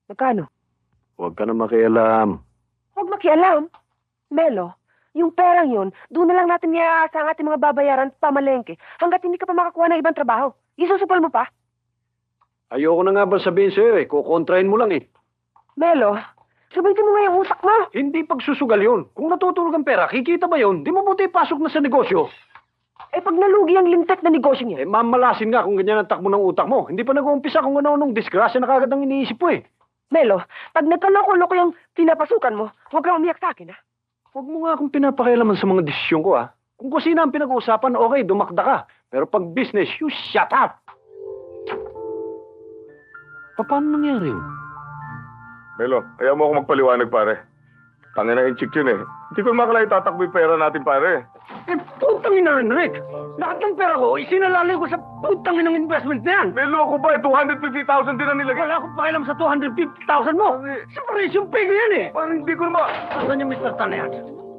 Magkano? Huwag ka na makialam. Huwag makialam. Melo, yung perang yun, doon na lang natin iaasa ang ating mga babayaran at pamalengke hanggat hindi ka pa makakuha ng ibang trabaho. Isusupal mo pa? Ayoko na nga ba sabihin sa'yo kukontrahin mo lang Melo, subitin mo nga yung utak mo. Hindi pagsusugal yun. Kung natutulog ang pera, kikita ba yun? Di mabuti pasok na sa negosyo. Pag nalugi ang lintek na negosyo niya. Mamalasin nga kung ganyan ang takbo ng utak mo. Hindi pa nag-uumpisa kung ano-anong disgrasya na kagad ang iniisip mo Melo, pag nagkaloko-loko yung pinapasukan mo, huwag kang umiyak sa akin, ha? Huwag mo nga akong pinapakialaman sa mga desisyon ko, ha? Kung kusina ang pinag-uusapan, okay, dumakda ka. Pero pag business, you shut up! Paano nangyari yun? Melo, ayaw mo ako magpaliwanag, pare. Tangina yung chick yun Hindi ko makalayo tatakbo yung pera natin, pare. Putang ina, Rick! Lahat ng pera ko, isinalali ko sa putang inang investment na yan! Melo, ako ba? 250,000 din ang nilagay. Wala akong pakialam sa 250,000 mo! Separation pay ko yan Parang hindi ko naman... Saan yung Mr. Tan na yan?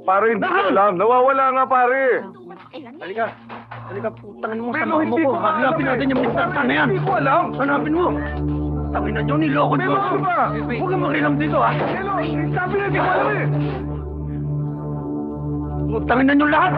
Pare, hindi ko alam. Nawawala nga, pare. Halika. Halika, putangin mo sa Melo, mga mo hindi ko. ko Hanapin natin yung Mr. Tan na yan. Hindi ko alam. Hanapin mo. Tangina nyo, niloko nyo. Melo, ano ba? Huwag kang makialam dito, ha? Melo, sabi na, hindi ko alam Putangin na nyo lahat.